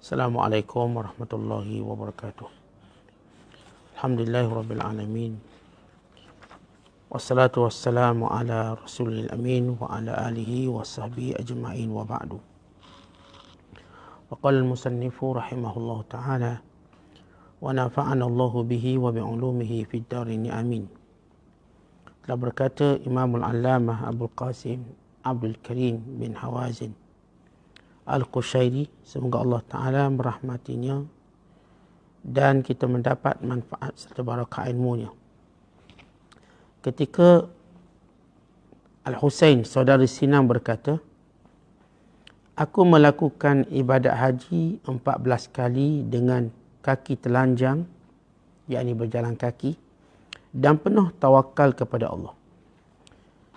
Assalamualaikum warahmatullahi wabarakatuh. Alhamdulillahirabbil alamin. Wassalatu wassalamu ala rasulil amin wa ala alihi wa sahbihi ajma'in wa ba'du. Wa qala al-musannifu rahimahullahu ta'ala wa nafa'ana Allahu bihi wa bi'ulumihi fid darin amin. Telah berkata Imamul Allamah Abdul Qasim Abdul Karim bin Hawazin Al-Qushairi, semoga Allah Ta'ala merahmatinya dan kita mendapat manfaat serta barakah ilmunya. Ketika Al-Husain, saudara Sinan berkata, aku melakukan ibadat haji 14 kali dengan kaki telanjang, yakni berjalan kaki, dan penuh tawakal kepada Allah.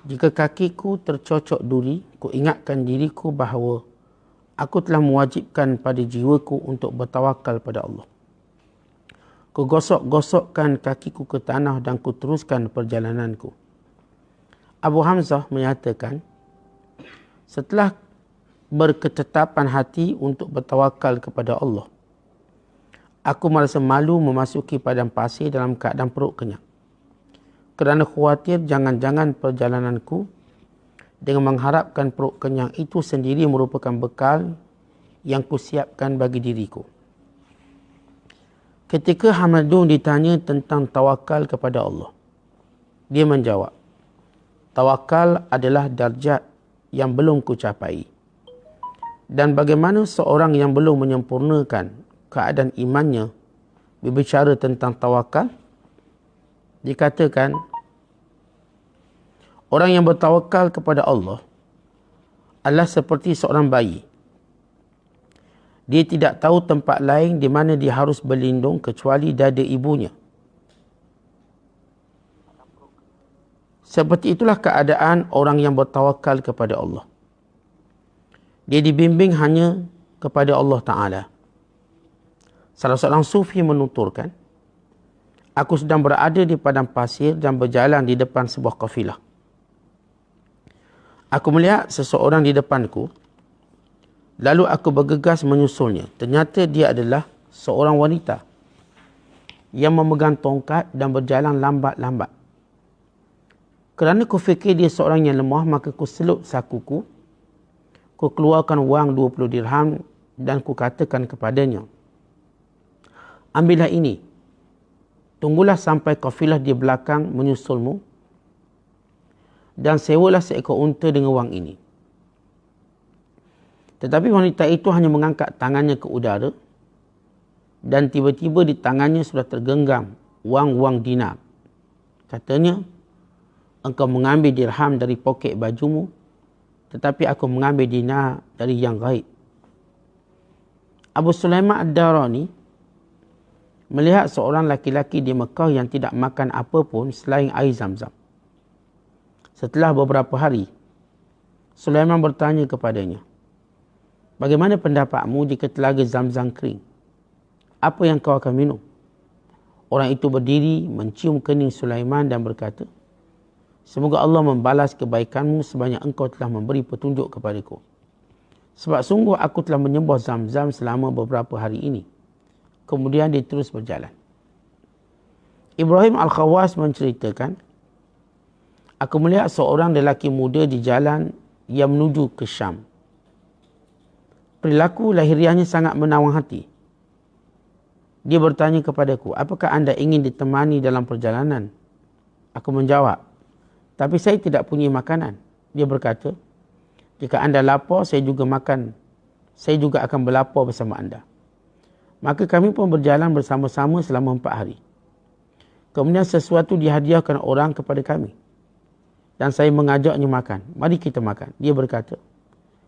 Jika kakiku tercocok duri, ku ingatkan diriku bahawa aku telah mewajibkan pada jiwaku untuk bertawakal pada Allah. Ku gosok-gosokkan kakiku ke tanah dan ku teruskan perjalananku. Abu Hamzah menyatakan, setelah berketetapan hati untuk bertawakal kepada Allah, aku merasa malu memasuki padang pasir dalam keadaan perut kenyang. Kerana khawatir jangan-jangan perjalananku dengan mengharapkan perut kenyang itu sendiri merupakan bekal yang kusiapkan bagi diriku. Ketika Hamadun ditanya tentang tawakal kepada Allah, dia menjawab, tawakal adalah darjat yang belum kucapai. Dan bagaimana seorang yang belum menyempurnakan keadaan imannya berbicara tentang tawakal? Dikatakan, orang yang bertawakal kepada Allah adalah seperti seorang bayi. Dia tidak tahu tempat lain di mana dia harus berlindung kecuali dada ibunya. Seperti itulah keadaan orang yang bertawakal kepada Allah. Dia dibimbing hanya kepada Allah Ta'ala. Salah seorang sufi menuturkan, aku sedang berada di padang pasir dan berjalan di depan sebuah kafilah. Aku melihat seseorang di depanku, lalu aku bergegas menyusulnya. Ternyata dia adalah seorang wanita yang memegang tongkat dan berjalan lambat-lambat. Kerana ku fikir dia seorang yang lemah, maka ku selut sakuku, ku keluarkan wang 20 dirham dan ku katakan kepadanya, ambillah ini, tunggulah sampai kafilah di belakang menyusulmu dan sewalah seekor unta dengan wang ini. Tetapi wanita itu hanya mengangkat tangannya ke udara dan tiba-tiba di tangannya sudah tergenggam wang-wang dinar. Katanya, engkau mengambil dirham dari poket bajumu, tetapi aku mengambil dinar dari yang gaib. Abu Sulaiman Ad-Darani melihat seorang laki-laki di Mekah yang tidak makan apa pun selain air Zam-Zam. Setelah beberapa hari, Sulaiman bertanya kepadanya, bagaimana pendapatmu jika telaga Zam-Zam kering? Apa yang kau akan minum? Orang itu berdiri, mencium kening Sulaiman dan berkata, semoga Allah membalas kebaikanmu sebanyak engkau telah memberi petunjuk kepadaku. Sebab sungguh aku telah menyembah Zam-Zam selama beberapa hari ini. Kemudian dia terus berjalan. Ibrahim Al-Khawas menceritakan, aku melihat seorang lelaki muda di jalan yang menuju ke Syam. Perilaku lahiriahnya sangat menawang hati. Dia bertanya kepadaku, apakah anda ingin ditemani dalam perjalanan? Aku menjawab, tapi saya tidak punya makanan. Dia berkata, jika anda lapar, saya juga akan berlapar bersama anda. Maka kami pun berjalan bersama-sama selama 4 hari. Kemudian sesuatu dihadiahkan orang kepada kami. Dan saya mengajaknya makan. Mari kita makan. Dia berkata,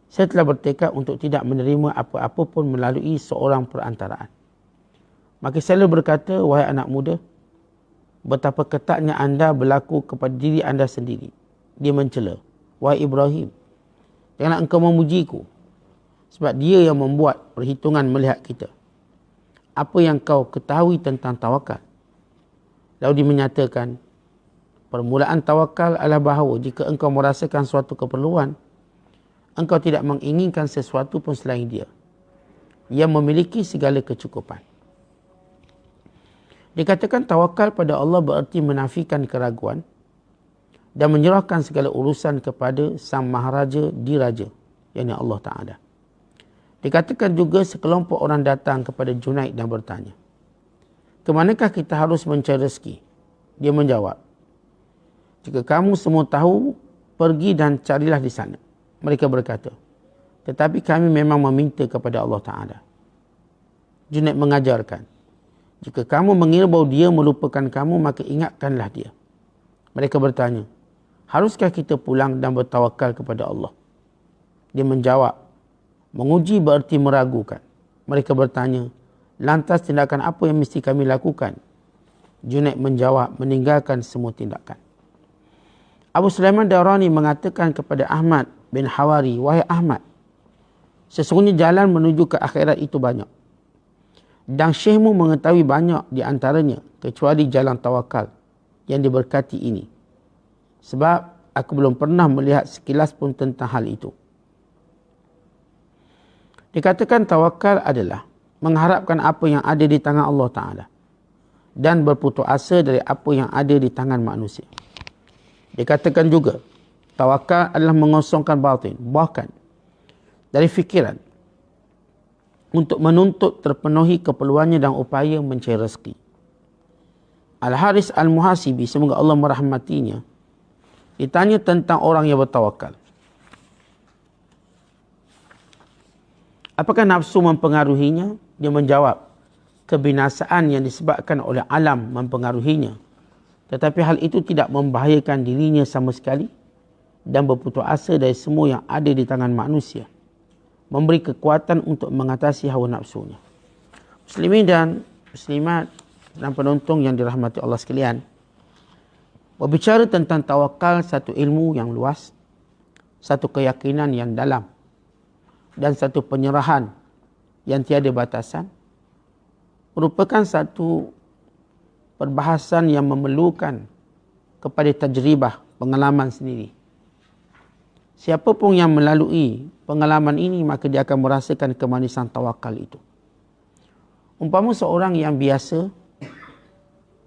saya telah bertekad untuk tidak menerima apa-apa pun melalui seorang perantaraan. Maka saya berkata, wahai anak muda, betapa ketatnya anda berlaku kepada diri anda sendiri. Dia mencela, wahai Ibrahim, janganlah engkau memujiku. Sebab dia yang membuat perhitungan melihat kita. Apa yang kau ketahui tentang tawakal? Lalu dia menyatakan, permulaan tawakal adalah bahawa jika engkau merasakan suatu keperluan, engkau tidak menginginkan sesuatu pun selain dia. yang memiliki segala kecukupan. Dikatakan tawakal pada Allah berarti menafikan keraguan dan menyerahkan segala urusan kepada Sang Maharaja Diraja, yakni Allah Ta'ala. Dikatakan juga sekelompok orang datang kepada Junaid dan bertanya, "Ke manakah kita harus mencari rezeki?" Dia menjawab, "Jika kamu semua tahu, pergi dan carilah di sana." Mereka berkata, "Tetapi kami memang meminta kepada Allah Ta'ala." Junaid mengajarkan, "Jika kamu mengira bahawa dia melupakan kamu, maka ingatkanlah dia." Mereka bertanya, "Haruskah kita pulang dan bertawakal kepada Allah?" Dia menjawab, "Menguji berarti meragukan." Mereka bertanya, "Lantas tindakan apa yang mesti kami lakukan?" Junaid menjawab, "Meninggalkan semua tindakan." Abu Sulaiman Darani mengatakan kepada Ahmad bin Hawari, "Wahai Ahmad, sesungguhnya jalan menuju ke akhirat itu banyak. Dan syekhmu mengetahui banyak di antaranya kecuali jalan tawakal yang diberkati ini. Sebab aku belum pernah melihat sekilas pun tentang hal itu." Dikatakan tawakal adalah mengharapkan apa yang ada di tangan Allah Ta'ala dan berputus asa dari apa yang ada di tangan manusia. Dikatakan juga tawakal adalah mengosongkan batin, bahkan dari fikiran, untuk menuntut terpenuhi keperluannya dan upaya mencari rezeki. Al-Haris Al-Muhasibi, semoga Allah merahmatinya, ditanya tentang orang yang bertawakal. Apakah nafsu mempengaruhinya? Dia menjawab, kebinasaan yang disebabkan oleh alam mempengaruhinya. Tetapi hal itu tidak membahayakan dirinya sama sekali dan berputus asa dari semua yang ada di tangan manusia. Memberi kekuatan untuk mengatasi hawa nafsunya. Muslimin dan muslimat dan penonton yang dirahmati Allah sekalian, berbicara tentang tawakal, satu ilmu yang luas, satu keyakinan yang dalam, dan satu penyerahan yang tiada batasan, merupakan satu perbahasan yang memerlukan kepada tajribah, pengalaman sendiri. Siapa pun yang melalui pengalaman ini, maka dia akan merasakan kemanisan tawakal itu. Umpama seorang yang biasa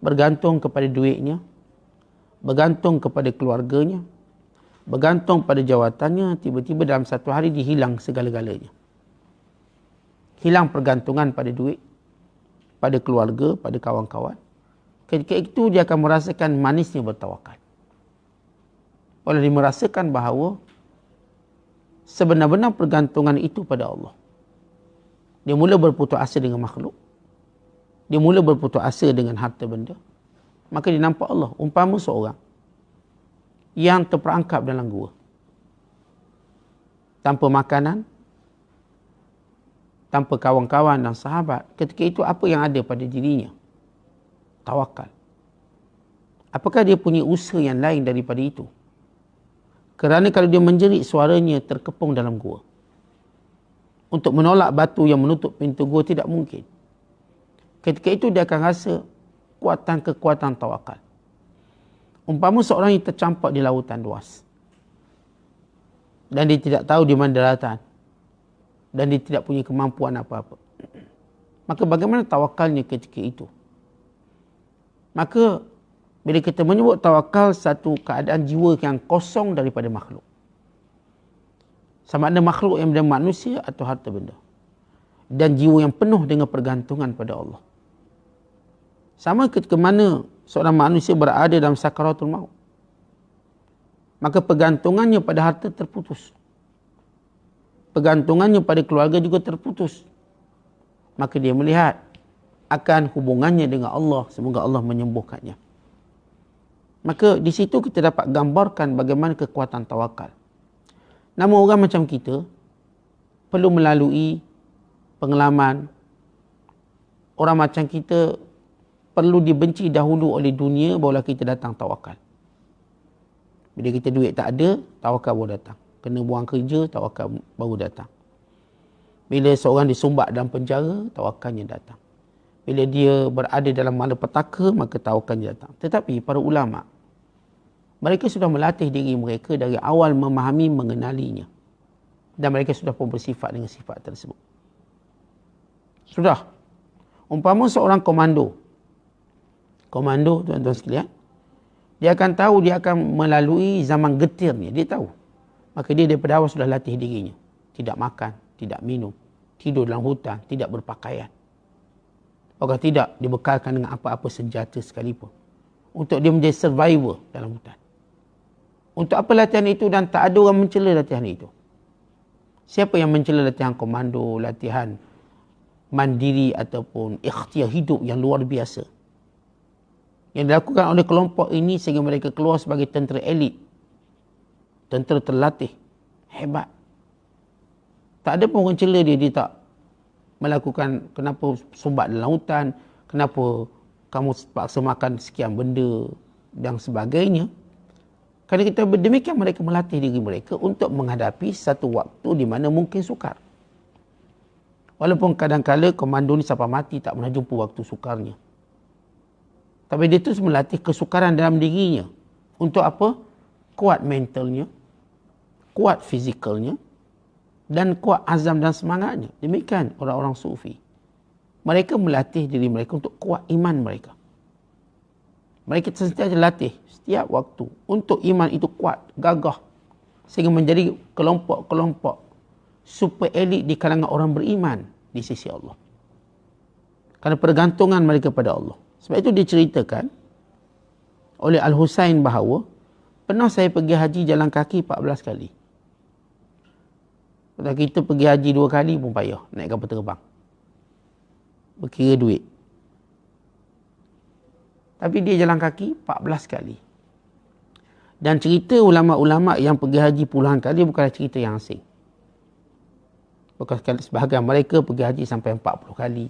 bergantung kepada duitnya, bergantung kepada keluarganya, bergantung pada jawatannya, tiba-tiba dalam satu hari dihilang segala-galanya. Hilang pergantungan pada duit, pada keluarga, pada kawan-kawan. Ketika itu dia akan merasakan manisnya bertawakal. Oleh dia merasakan bahawa sebenar-benar pergantungan itu pada Allah. Dia mula berputus asa dengan makhluk. Dia mula berputus asa dengan harta benda. Maka dia nampak Allah. Umpama seorang yang terperangkap dalam gua, tanpa makanan, tanpa kawan-kawan dan sahabat. Ketika itu apa yang ada pada dirinya? Tawakal. Apakah dia punya usaha yang lain daripada itu? Kerana kalau dia menjerit, suaranya terkepung dalam gua. Untuk menolak batu yang menutup pintu gua tidak mungkin. Ketika itu dia akan rasa kekuatan tawakal. Umpama seorang yang tercampak di lautan luas dan dia tidak tahu di mana daratan dan dia tidak punya kemampuan apa-apa, maka bagaimana tawakalnya ketika itu? Maka bila kita menyebut tawakal, satu keadaan jiwa yang kosong daripada makhluk. Sama ada makhluk yang bernama manusia atau harta benda. Dan jiwa yang penuh dengan pergantungan pada Allah. Sama ketika mana seorang manusia berada dalam sakaratul maut, maka pergantungannya pada harta terputus. Pergantungannya pada keluarga juga terputus. Maka dia melihat akan hubungannya dengan Allah. Semoga Allah menyembuhkannya. Maka di situ kita dapat gambarkan bagaimana kekuatan tawakal. Namun orang macam kita perlu melalui pengalaman. Orang macam kita perlu dibenci dahulu oleh dunia barulah kita datang tawakal. Bila kita duit tak ada, tawakal baru datang. Kena buang kerja, tawakal baru datang. Bila seorang disumbat dalam penjara, tawakalnya datang. Bila dia berada dalam malapetaka, maka tawakalnya datang. Tetapi para ulama, mereka sudah melatih diri mereka dari awal memahami, mengenalinya. Dan mereka sudah pun bersifat dengan sifat tersebut. Sudah. Umpama seorang komando. Komando, tuan-tuan sekalian. Dia akan tahu dia akan melalui zaman getirnya. Dia tahu. Maka dia daripada awal sudah latih dirinya. Tidak makan, tidak minum. Tidur dalam hutan, tidak berpakaian. Maka tidak dibekalkan dengan apa-apa senjata sekalipun. Untuk dia menjadi survivor dalam hutan. Untuk apa latihan itu dan tak ada orang mencela latihan itu. Siapa yang mencela latihan komando, latihan mandiri ataupun ikhtiar hidup yang luar biasa. Yang dilakukan oleh kelompok ini sehingga mereka keluar sebagai tentera elit. Tentera terlatih. Hebat. Tak ada pun orang cela dia tak melakukan kenapa sumbat dalam hutan, kenapa kamu paksa makan sekian benda dan sebagainya. Kerana kita demikian mereka melatih diri mereka untuk menghadapi satu waktu di mana mungkin sukar. Walaupun kadang-kadang komando ni sampai mati tak pernah jumpa waktu sukarnya. Tapi dia terus melatih kesukaran dalam dirinya. Untuk apa? Kuat mentalnya, kuat fizikalnya, dan kuat azam dan semangatnya. Demikian orang-orang sufi. Mereka melatih diri mereka untuk kuat iman mereka. Mereka sentiasa latih setiap waktu untuk iman itu kuat, gagah. Sehingga menjadi kelompok-kelompok super elit di kalangan orang beriman di sisi Allah. Kerana pergantungan mereka pada Allah. Sebab itu diceritakan oleh Al-Husain bahawa pernah saya pergi haji jalan kaki 14 kali. Kalau kita pergi haji 2 kali pun payah naik kapal terbang. Berkira duit. Tapi dia jalan kaki 14 kali. Dan cerita ulama-ulama yang pergi haji puluhan kali bukanlah cerita yang asing. Bukan sebahagian mereka pergi haji sampai 40 kali.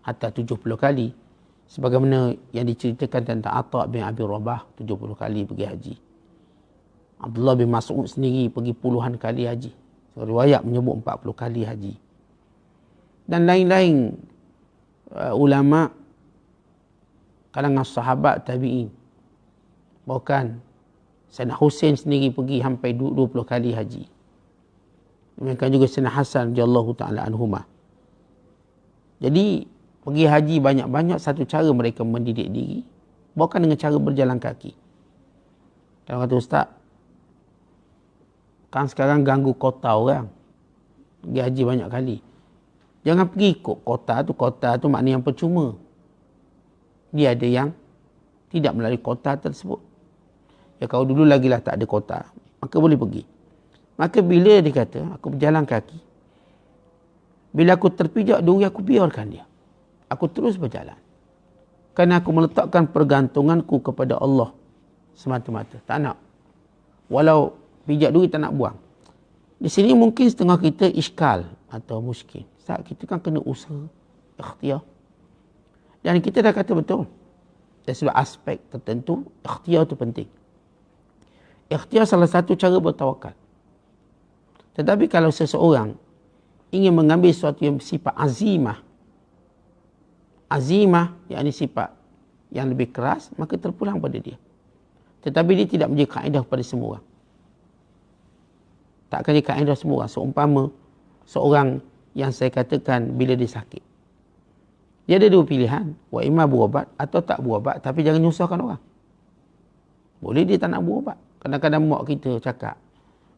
Atau 70 kali. Sebagaimana yang diceritakan tentang Atha' bin Abi Rabah 70 kali pergi haji. Abdullah bin Mas'ud sendiri pergi puluhan kali haji. So, riwayat menyebut 40 kali haji. Dan lain-lain ulama' kalangan sahabat tabi'in. Bahkan Sayyidina Husain sendiri pergi sampai 20 kali haji. Demikian juga Sayyidina Hasan radhiyallahu ta'ala anhumah. Jadi pergi haji banyak-banyak satu cara mereka mendidik diri. Bukan dengan cara berjalan kaki. Kalau kata Ustaz, kan sekarang ganggu kota orang. Pergi haji banyak kali. Jangan pergi ikut kota tu makna yang percuma. Dia ada yang tidak melalui kota tersebut. Ya kalau dulu lagilah tak ada kota, maka boleh pergi. Maka bila dia kata, aku berjalan kaki. Bila aku terpijak duri, aku biarkan dia. Aku terus berjalan. Kerana aku meletakkan pergantunganku kepada Allah semata-mata. Tak nak. Walau pijak duri tak nak buang. Di sini mungkin setengah kita iskal atau muskil. Saat kita kan kena usaha, ikhtiar. Dan kita dah kata betul. Dari sebab aspek tertentu, ikhtiar itu penting. Ikhtiar salah satu cara bertawakal. Tetapi kalau seseorang ingin mengambil sesuatu yang bersifat azimah, yakni sifat yang lebih keras, maka terpulang pada dia. Tetapi dia tidak menjadi kaedah pada semua orang. Tak akan jadi kaedah semua orang. Seumpama seorang yang saya katakan bila dia sakit. Dia ada dua pilihan. Wa imma berubat atau tak berubat. Tapi jangan nyusahkan orang. Boleh dia tak nak berubat. Kadang-kadang mak kita cakap.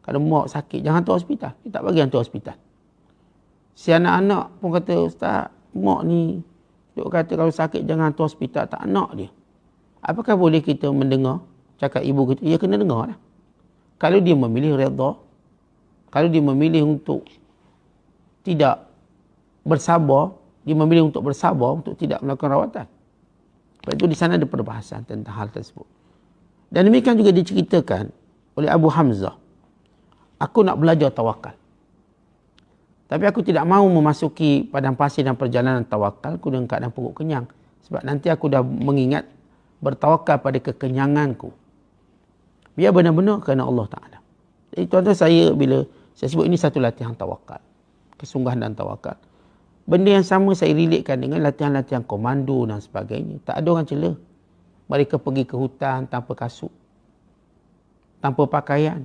Kalau mak sakit, jangan hantar hospital. Dia tak bagi hantar hospital. Si anak-anak pun kata, Ustaz, mak ni duk kata kalau sakit jangan hantar hospital. Tak nak dia. Apakah boleh kita mendengar cakap ibu kita? Ya kena dengar lah. Kalau dia memilih redha, kalau dia memilih untuk tidak bersabar, dia memilih untuk bersabar untuk tidak melakukan rawatan. Sebab itu di sana ada perbahasan tentang hal tersebut. Dan demikian juga diceritakan oleh Abu Hamzah. Aku nak belajar tawakal. Tapi aku tidak mahu memasuki padang pasir dan perjalanan tawakal aku dengan keadaan perut kenyang. Sebab nanti aku dah mengingat bertawakal pada kekenyanganku. Biar benar-benar kerana Allah Ta'ala. Jadi tuan-tuan saya bila saya sebut ini satu latihan tawakal. Kesungguhan dan tawakal. Benda yang sama saya relatekan dengan latihan-latihan komando dan sebagainya. Tak ada orang cela. Mereka pergi ke hutan tanpa kasut. Tanpa pakaian.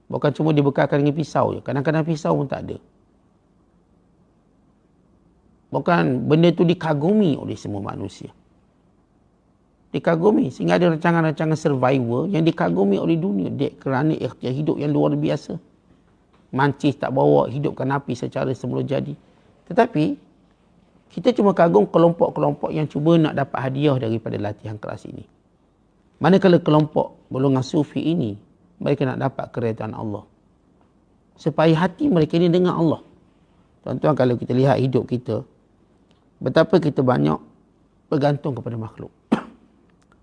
Bukan cuma dibekalkan dengan pisau je. Kadang-kadang pisau pun tak ada. Bukan benda tu dikagumi oleh semua manusia. Dikagumi. Sehingga ada rancangan-rancangan survivor yang dikagumi oleh dunia. Kerana ikhtiar hidup yang luar biasa. Mancis tak bawa, hidupkan api secara semula jadi. Tetapi, kita cuma kagum kelompok-kelompok yang cuba nak dapat hadiah daripada latihan keras ini. Manakala kelompok golongan sufi ini, mereka nak dapat keredaan Allah. Supaya hati mereka ini dengan Allah. Tuan-tuan, kalau kita lihat hidup kita, betapa kita banyak bergantung kepada makhluk.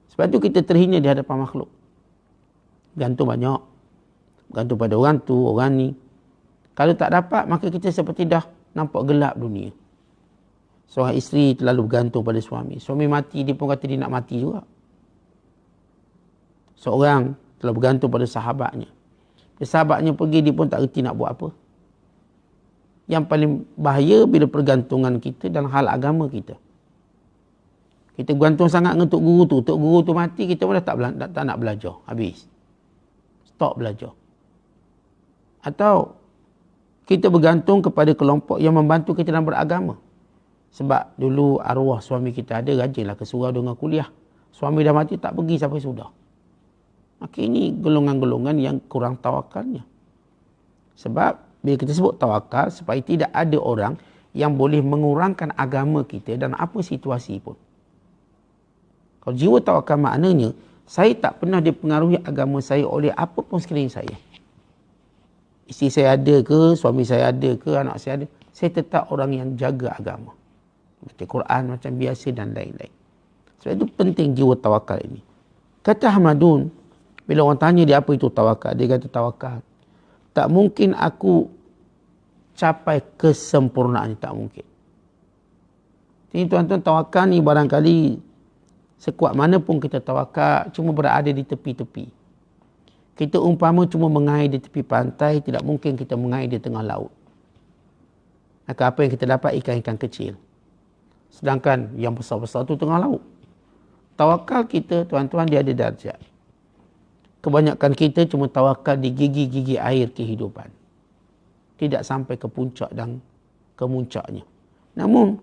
Sebab tu kita terhina di hadapan makhluk. Gantung banyak. Gantung pada orang tu, orang ni. Kalau tak dapat, maka kita seperti dah nampak gelap dunia. Seorang isteri terlalu bergantung pada suami. Suami mati, dia pun kata dia nak mati juga. Seorang terlalu bergantung pada sahabatnya. Bila sahabatnya pergi, dia pun tak reti nak buat apa. Yang paling bahaya bila pergantungan kita dalam hal agama kita. Kita bergantung sangat dengan Tok Guru tu. Tok Guru tu mati, kita pun dah tak nak belajar. Habis. Stop belajar. Atau kita bergantung kepada kelompok yang membantu kita dalam beragama. Sebab dulu arwah suami kita ada, rajinlah ke surau dengan kuliah. Suami dah mati, tak pergi sampai sudah. Maka ini golongan-golongan yang kurang tawakalnya. Sebab bila kita sebut tawakal, supaya tidak ada orang yang boleh mengurangkan agama kita dalam apa situasi pun. Kalau jiwa tawakal maknanya, saya tak pernah dipengaruhi agama saya oleh apa pun sekeliling saya. Isteri saya ada ke, suami saya ada ke, anak saya ada. Saya tetap orang yang jaga agama. Baca Quran macam biasa dan lain-lain. Sebab itu penting jiwa tawakal ini. Kata Ahmadun, bila orang tanya dia apa itu tawakal, dia kata tawakal. Tak mungkin aku capai kesempurnaan, tak mungkin. Jadi tuan-tuan, tawakal ni barangkali sekuat mana pun kita tawakal, cuma berada di tepi-tepi. Kita umpama cuma mengair di tepi pantai, tidak mungkin kita mengair di tengah laut. Maka apa yang kita dapat? Ikan-ikan kecil. Sedangkan yang besar-besar tu tengah laut. Tawakal kita, tuan-tuan, dia ada darjat. Kebanyakan kita cuma tawakal di gigi-gigi air kehidupan. Tidak sampai ke puncak dan kemuncaknya. Namun,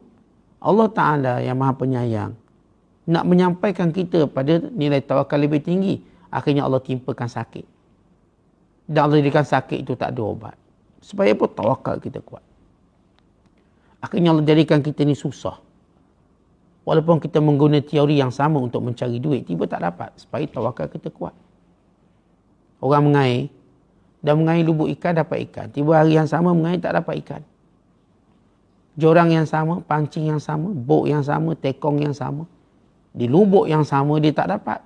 Allah Ta'ala yang Maha Penyayang nak menyampaikan kita pada nilai tawakal lebih tinggi. Akhirnya Allah timpakan sakit. Dan Allah jadikan sakit itu tak ada obat. Supaya apa? Tawakal kita kuat. Akhirnya Allah jadikan kita ni susah. Walaupun kita menggunakan teori yang sama untuk mencari duit, tiba tak dapat. Supaya tawakal kita kuat. Orang mengair, dan mengair lubuk ikan dapat ikan. Tiba hari yang sama mengair tak dapat ikan. Jorang yang sama, pancing yang sama, bok yang sama, tekong yang sama. Di lubuk yang sama dia tak dapat.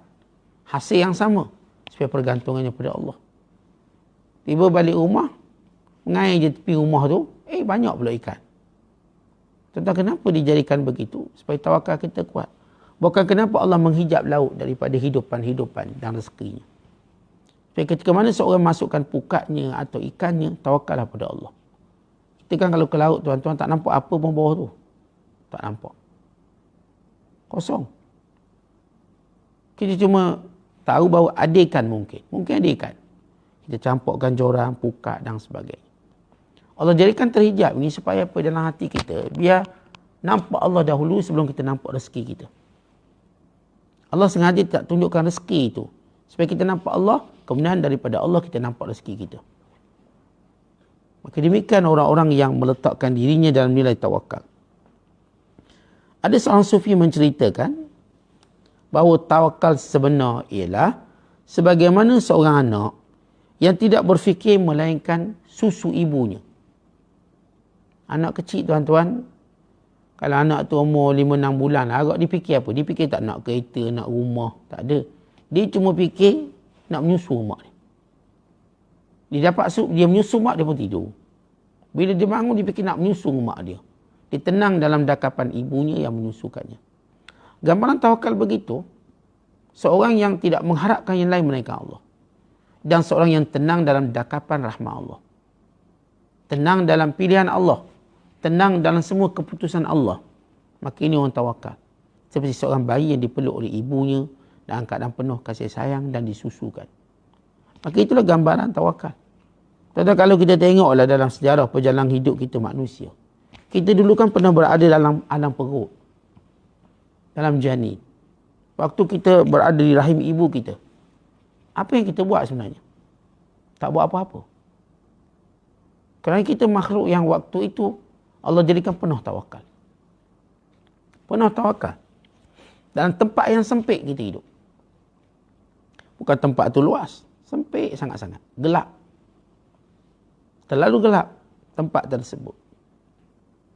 Hasil yang sama. Supaya pergantungannya pada Allah. Tiba balik rumah, mengair je tepi rumah tu, banyak pula ikan. Tentang kenapa dijadikan begitu? Supaya tawakal kita kuat. Bukan kenapa Allah menghijab laut daripada hidupan-hidupan dan rezekinya. Supaya ketika mana seorang masukkan pukatnya atau ikannya, tawakallah pada Allah. Kita kan kalau ke laut, tuan-tuan, tak nampak apa pun bawah tu. Tak nampak. Kosong. Kita cuma tahu bahawa ada ikan mungkin. Mungkin ada ikan. Kita campurkan jorang, pukat dan sebagainya. Allah jadikan terhijab ini supaya apa dalam hati kita? Biar nampak Allah dahulu sebelum kita nampak rezeki kita. Allah sengaja tak tunjukkan rezeki itu. Supaya kita nampak Allah, kemudian daripada Allah kita nampak rezeki kita. Maka demikian orang-orang yang meletakkan dirinya dalam nilai tawakal. Ada seorang sufi menceritakan bahawa tawakal sebenar ialah sebagaimana seorang anak yang tidak berfikir melainkan susu ibunya. Anak kecil, tuan-tuan, kalau anak tu umur 5-6 bulan, agak dia fikir apa? Dia fikir tak nak kereta, nak rumah, tak ada. Dia cuma fikir nak menyusu mak dia. Dia dapat sup, dia menyusu mak dia pun tidur. Bila dia bangun, dia fikir nak menyusu mak dia. Dia tenang dalam dakapan ibunya yang menyusukannya. Gambaran tawakal begitu, seorang yang tidak mengharapkan yang lain melainkan Allah. Dan seorang yang tenang dalam dakapan rahmat Allah. Tenang dalam pilihan Allah. Tenang dalam semua keputusan Allah. Maka ini orang tawakal. Seperti seorang bayi yang dipeluk oleh ibunya dalam keadaan penuh kasih sayang dan disusukan. Maka itulah gambaran tawakal. Tetapi kalau kita tengoklah dalam sejarah perjalanan hidup kita manusia, Kita dulu kan pernah berada dalam alam perut, dalam janin. Waktu kita berada di rahim ibu kita, apa yang kita buat sebenarnya? Tak buat apa-apa. Kerana kita makhluk yang waktu itu Allah jadikan penuh tawakal. Penuh tawakal. Dalam tempat yang sempit kita hidup. Bukan tempat tu luas. Sempit sangat-sangat. Gelap. Terlalu gelap tempat tersebut.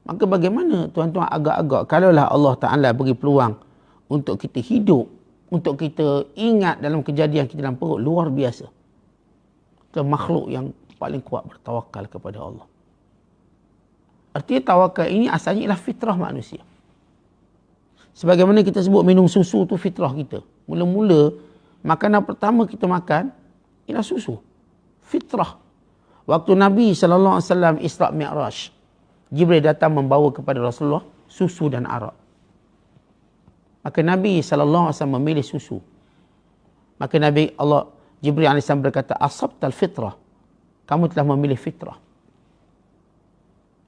Maka bagaimana tuan-tuan agak-agak kalaulah Allah Ta'ala bagi peluang untuk kita hidup, untuk kita ingat dalam kejadian kita dalam perut, luar biasa. Kita makhluk yang paling kuat bertawakal kepada Allah. Artinya tawakal ini asalnya ialah fitrah manusia. Sebagaimana kita sebut minum susu tu fitrah kita. Mula-mula makanan pertama kita makan ialah susu. Fitrah. Waktu Nabi SAW Isra' Mi'raj, Jibril datang membawa kepada Rasulullah susu dan arak. Maka Nabi SAW memilih susu. Maka Jibril AS berkata, asabtal fitrah. Kamu telah memilih fitrah.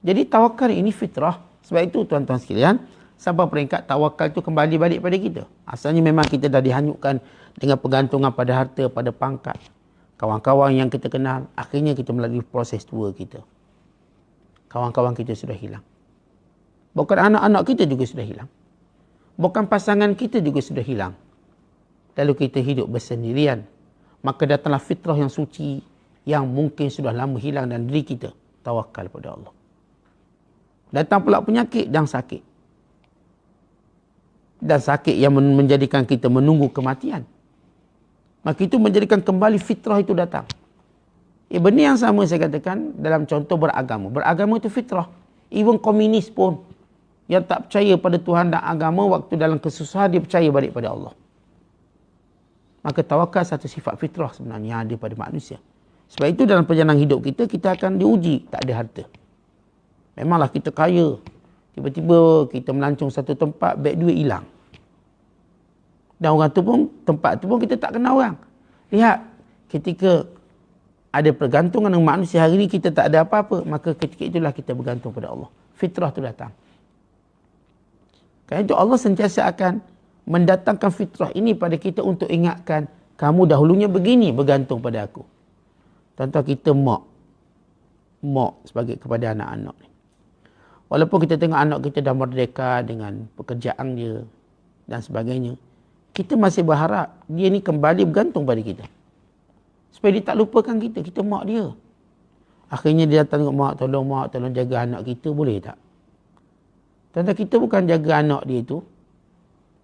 Jadi tawakal ini fitrah. Sebab itu tuan-tuan sekalian, sampai peringkat tawakal itu kembali balik pada kita. Asalnya memang kita dah dihanyutkan dengan pergantungan pada harta, pada pangkat. Kawan-kawan yang kita kenal, akhirnya kita melalui proses tua kita. Kawan-kawan kita sudah hilang. Bukan anak-anak kita juga sudah hilang. Bukan pasangan kita juga sudah hilang. Lalu kita hidup bersendirian. Maka datanglah fitrah yang suci, yang mungkin sudah lama hilang dalam diri kita. Tawakal pada Allah. Datang pula penyakit dan sakit. Dan sakit yang menjadikan kita menunggu kematian. Maka itu menjadikan kembali fitrah itu datang. Benda yang sama saya katakan dalam contoh beragama. Beragama itu fitrah. Even komunis pun yang tak percaya pada Tuhan dan agama, waktu dalam kesusahan dia percaya balik pada Allah. Maka tawakal satu sifat fitrah sebenarnya yang ada pada manusia. Sebab itu dalam perjalanan hidup kita, kita akan diuji tak ada harta. Memanglah kita kaya. Tiba-tiba kita melancong satu tempat, beg duit hilang. Dan orang tu pun, tempat tu pun kita tak kenal orang. Lihat, ketika ada pergantungan dengan manusia hari ini, kita tak ada apa-apa, maka ketika itulah kita bergantung pada Allah. Fitrah tu datang. Kerana itu Allah sentiasa akan mendatangkan fitrah ini pada kita untuk ingatkan, kamu dahulunya begini bergantung pada aku. Contoh kita mak sebagai kepada anak-anak ni. Walaupun kita tengok anak kita dah merdeka dengan pekerjaan dia dan sebagainya, kita masih berharap dia ni kembali bergantung pada kita. Supaya dia tak lupakan kita mak dia. Akhirnya dia datang tengok mak, tolong jaga anak kita, boleh tak? Tentang kita bukan jaga anak dia tu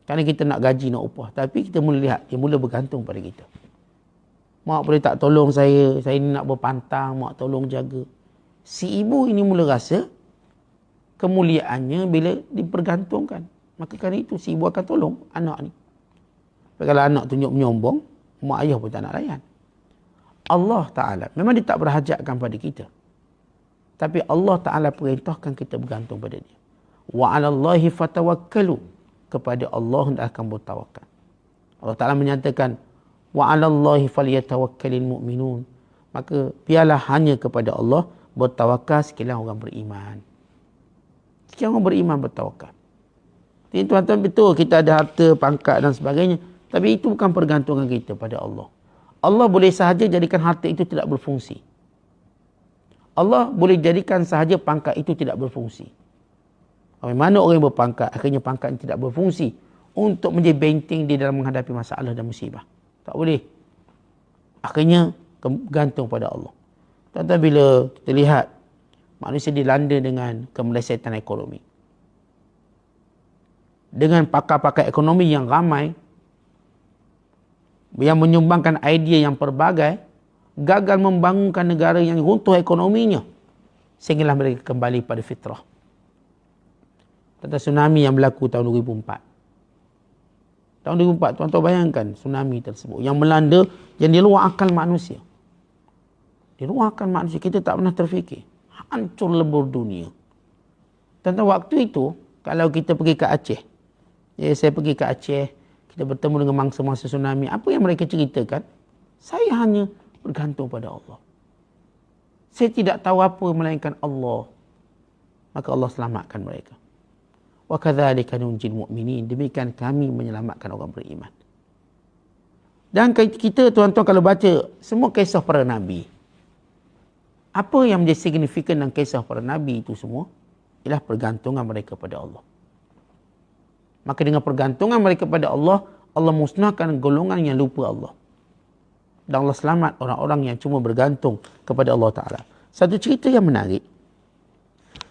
kerana kita nak gaji, nak upah. Tapi kita mula lihat, dia mula bergantung pada kita. Mak boleh tak tolong saya ni nak berpantang, mak tolong jaga. Si ibu ini mula rasa kemuliaannya bila dipergantungkan. Maka kerana itu si ibu akan tolong anak ni. Kalau anak tunjuk menyombong, mak ayah pun tak nak layan. Allah Ta'ala, memang dia tak berhajatkan pada kita. Tapi Allah Ta'ala perintahkan kita bergantung pada dia. Wa 'alallahi fatawakkalu. Kepada Allah anda akan bertawakal. Allah Ta'ala menyatakan, wa 'alallahi falyatawakkalul mu'minun. Maka biarlah hanya kepada Allah bertawakal sekalian orang beriman. Sekalian orang beriman bertawakal. Jadi tuan-tuan, betul kita ada harta, pangkat dan sebagainya. Tapi itu bukan pergantungan kita pada Allah. Allah boleh sahaja jadikan harta itu tidak berfungsi. Allah boleh jadikan sahaja pangkat itu tidak berfungsi. Bagaimana orang yang berpangkat, akhirnya pangkat ini tidak berfungsi untuk menjadi benteng di dalam menghadapi masalah dan musibah. Tak boleh. Akhirnya gantung pada Allah. Tuan-tuan, bila kita lihat manusia dilanda dengan kemelesetan ekonomi, dengan pakar-pakar ekonomi yang ramai, yang menyumbangkan idea yang pelbagai, gagal membangunkan negara yang runtuh ekonominya, sehinggalah mereka kembali pada fitrah. Tentang tsunami yang berlaku tahun 2004. Tahun 2004, tuan-tuan bayangkan tsunami tersebut yang melanda, yang di luar akal manusia. Di luar akal manusia, kita tak pernah terfikir. Hancur lebur dunia. Tentang waktu itu, kalau kita pergi ke Aceh, saya pergi ke Aceh, kita bertemu dengan mangsa-mangsa tsunami, apa yang mereka ceritakan? Saya hanya bergantung pada Allah. Saya tidak tahu apa melainkan Allah. maka Allah selamatkan mereka. Wa kadzalika nunjil mu'minin, demikian kami menyelamatkan orang beriman. Dan kita tuan-tuan kalau baca semua kisah para nabi, apa yang menjadi signifikan dalam kisah para nabi itu semua ialah pergantungan mereka pada Allah. Maka dengan pergantungan mereka pada Allah, Allah musnahkan golongan yang lupa Allah. Dan Allah selamat orang-orang yang cuma bergantung kepada Allah Ta'ala. Satu cerita yang menarik.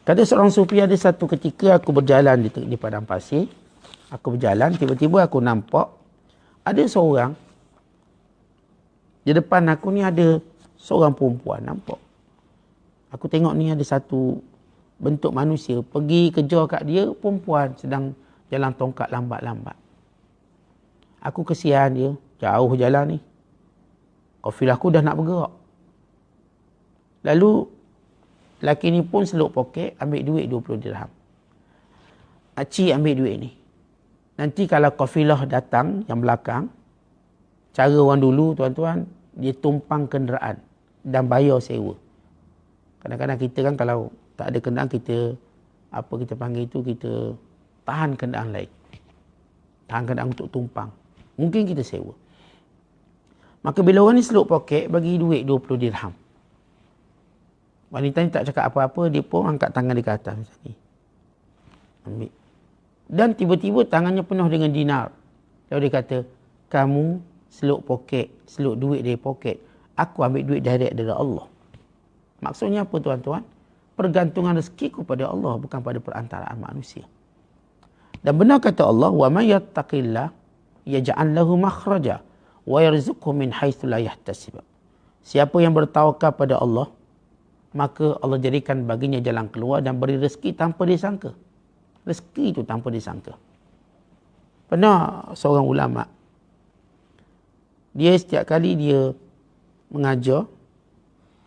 Kata seorang sufi, ada satu ketika aku berjalan di padang pasir. Aku berjalan, tiba-tiba aku nampak ada seorang. Di depan aku ni ada seorang perempuan, nampak. Aku tengok ni ada satu bentuk manusia. Pergi kejar kat dia, perempuan sedang jalan tongkat lambat-lambat. Aku kesian dia, jauh jalan ni. Kafilah aku dah nak bergerak. Lalu, lelaki ni pun seluk poket, ambil duit 20 dirham. Acik ambil duit ni. Nanti kalau kafilah datang yang belakang, cara orang dulu tuan-tuan, dia tumpang kenderaan dan bayar sewa. Kadang-kadang kita kan kalau tak ada kenderaan, kita panggil itu, kita tahan kenderaan lain. Tahan kenderaan untuk tumpang. Mungkin kita sewa. Maka bila orang ni seluk poket, bagi duit 20 dirham. Wanita ni tak cakap apa-apa, dia pun angkat tangan dia ke atas macam ni. Ambil. Dan tiba-tiba tangannya penuh dengan dinar. Lalu dia kata, kamu seluk poket, seluk duit dari poket. Aku ambil duit direct dari Allah. Maksudnya apa tuan-tuan? Pergantungan rezekiku pada Allah, bukan pada perantaraan manusia. Dan benar kata Allah, wa may yattaqillah yaj'al lahu makhraja wa yarzuqhu min haitsu la yahtasib. Siapa yang bertawakal pada Allah, maka Allah jadikan baginya jalan keluar dan beri rezeki tanpa disangka. Rezeki itu tanpa disangka. Pernah seorang ulama, dia setiap kali dia mengajar,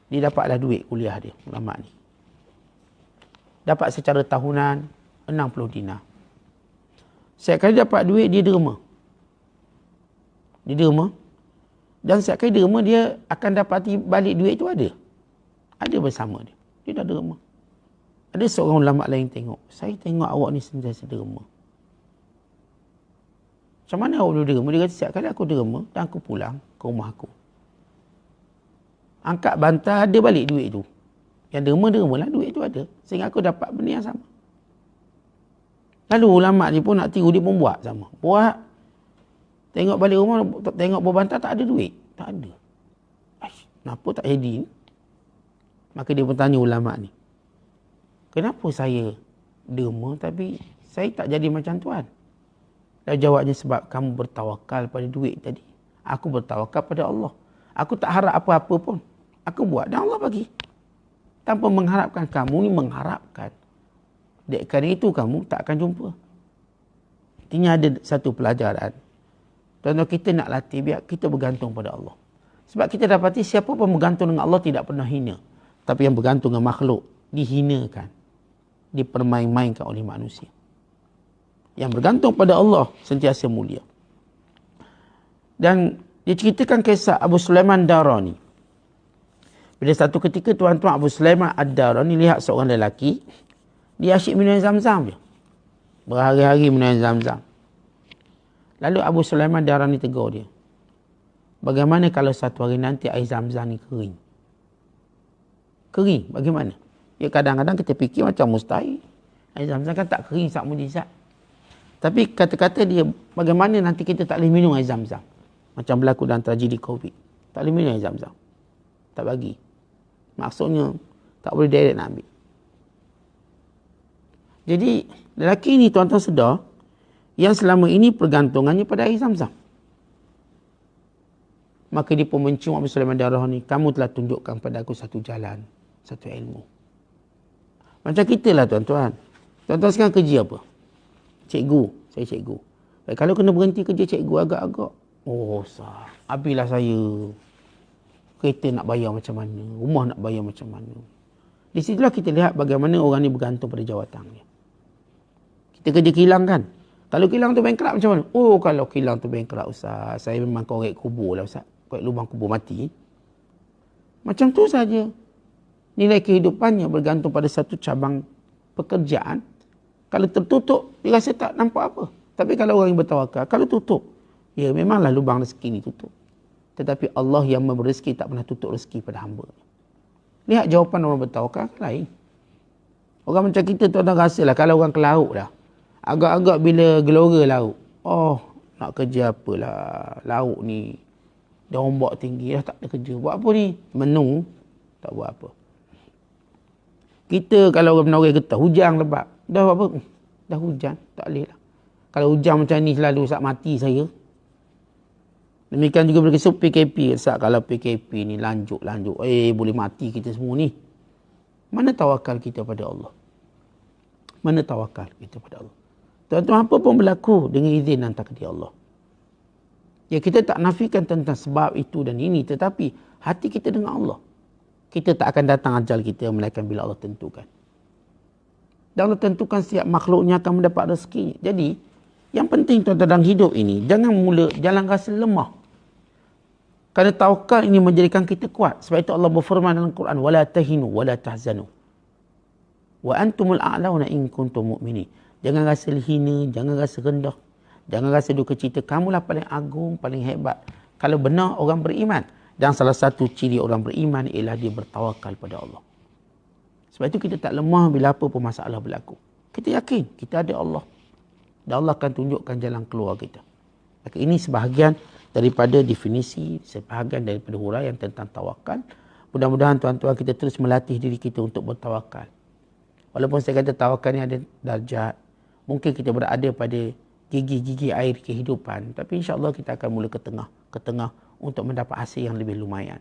dia dapatlah duit kuliah dia, ulama ni. Dapat secara tahunan 60 dinar. Setiap kali dapat duit, dia derma. Dia derma. Dan setiap kali derma, dia akan dapati balik duit tu ada. Ada bersama dia. Dia dah derma. Ada seorang ulama lain tengok. Saya tengok awak ni sentiasa derma. Macam mana awak boleh derma? Dia kata, setiap kali aku derma dan aku pulang ke rumah aku, angkat bantal, ada balik duit tu. Yang derma lah, duit tu ada. Sehingga aku dapat benda yang sama. Lalu ulama ni pun nak tiru, dia pun buat sama. Buat. Tengok balik rumah, tengok bawah bantal, tak ada duit. Tak ada. Kenapa tak jadi? Maka dia pun tanya ulama ni, kenapa saya derma tapi saya tak jadi macam tuan? Dan jawabnya, sebab kamu bertawakal pada duit tadi. Aku bertawakal pada Allah. Aku tak harap apa-apa pun. Aku buat dan Allah bagi. Tanpa mengharapkan, kamu ni mengharapkan. Dek kerana itu kamu tak akan jumpa. Artinya ada satu pelajaran. Tuan-tuan, kita nak latih biar kita bergantung pada Allah. Sebab kita dapati siapa pun bergantung dengan Allah tidak pernah hina. Tapi yang bergantung dengan makhluk dihinakan. Dipermain-mainkan oleh manusia. Yang bergantung pada Allah sentiasa mulia. Dan dia ceritakan kisah Abu Sulaiman Darani. Bila satu ketika tuan-tuan, Abu Sulaiman Ad-Darani lihat seorang lelaki, dia asyik minum zam-zam je. Berhari-hari minum zam-zam. Lalu Abu Sulaiman Darani tegur dia, bagaimana kalau satu hari nanti air zam-zam ni kering? Kering, bagaimana? Ya, kadang-kadang kita fikir macam mustahil. Air zam-zam kan tak kering, tak mujizat. Tapi kata-kata dia, bagaimana nanti kita tak boleh minum air zam-zam? Macam berlaku dalam tragedi COVID. Tak boleh minum air zam-zam. Tak bagi. Maksudnya, tak boleh direct nak ambil. Jadi, lelaki ni tuan-tuan sedar, yang selama ini pergantungannya pada air zam-zam. Maka dia pun mencium Abu Sulaiman Darani, kamu telah tunjukkan pada aku satu jalan, satu ilmu. Macam kita lah tuan-tuan. Tuan-tuan sekarang kerja apa? Cikgu. Saya cikgu. Kalau kena berhenti kerja cikgu agak-agak, oh sah, habislah saya. Kereta nak bayar macam mana? Rumah nak bayar macam mana? Di situlah kita lihat bagaimana orang ni bergantung pada jawatannya. Kita kerja kilang kan? Kalau kilang tu bankrupt macam mana? Oh, kalau kilang tu bankrupt Ustaz, saya memang korek kubur lah Ustaz. Korek lubang kubur mati. Macam tu saja. Nilai kehidupannya bergantung pada satu cabang pekerjaan, kalau tertutup, dia rasa tak nampak apa. Tapi kalau orang yang bertawakal, kalau tutup, ya memanglah lubang rezeki ni tutup. Tetapi Allah yang memberi rezeki tak pernah tutup rezeki pada hamba. Lihat jawapan orang bertawakal lain. Orang macam kita tuan-tuan rasalah kalau orang ke laut dah. Agak-agak bila gelora laut. Oh, nak kerja apalah. Laut ni dah ombak tinggi dah tak ada kerja. Buat apa ni? Menung. Tak buat apa. Kita kalau orang Menorai kata hujan lebat. Dah buat apa? Dah hujan. Tak boleh lah. Kalau hujan macam ni selalu sak mati saya. Demikian juga berkisah PKP. Sak kalau PKP ni lanjut. Boleh mati kita semua ni. Mana tawakal kita pada Allah? Mana tawakal kita pada Allah? Tuan-tuan, apa pun berlaku dengan izin dan takdir Allah. Ya, kita tak nafikan tentang sebab itu dan ini. Tetapi hati kita dengan Allah. Kita tak akan datang ajal kita melainkan bila Allah tentukan. Dan Allah tentukan setiap makhluknya akan mendapat rezeki. Jadi, yang penting tuan-tuan dalam hidup ini, jangan rasa lemah. Kerana tawakal ini menjadikan kita kuat. Sebab itu Allah berfirman dalam Quran, وَلَا تَهِنُوا وَلَا تَحْزَنُوا وَأَنْتُمُ الْأَعْلَوْنَ إِن كُنْتُم مُؤْمِنِينَ. Jangan rasa hina, jangan rasa rendah. Jangan rasa duka cita. Kamulah paling agung, paling hebat. Kalau benar orang beriman. Dan salah satu ciri orang beriman ialah dia bertawakal pada Allah. Sebab itu kita tak lemah bila apa pun masalah berlaku. Kita yakin kita ada Allah. Dan Allah akan tunjukkan jalan keluar kita. Maka ini sebahagian daripada definisi, sebahagian daripada huraian tentang tawakal. Mudah-mudahan tuan-tuan kita terus melatih diri kita untuk bertawakal. Walaupun saya kata tawakal ni ada darjat. Mungkin kita berada pada gigi-gigi air kehidupan. Tapi insya-Allah kita akan mula ke tengah untuk mendapat hasil yang lebih lumayan.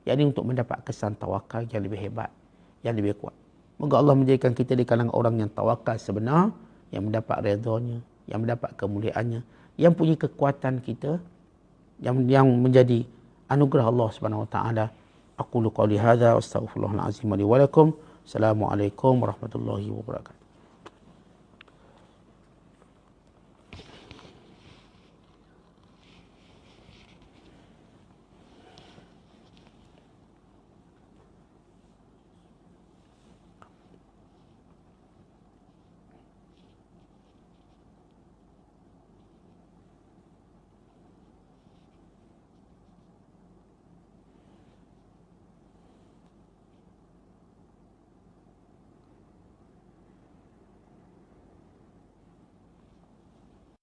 Yang ini untuk mendapat kesan tawakal yang lebih hebat, yang lebih kuat. Moga Allah menjadikan kita di kalangan orang yang tawakal sebenar, yang mendapat redha-Nya, yang mendapat kemuliaannya, yang punya kekuatan kita, yang menjadi anugerah Allah Subhanahu wa taala. Aqulu qawli hadza wa astaghfirullahal azim li wa lakum. Assalamualaikum warahmatullahi wabarakatuh.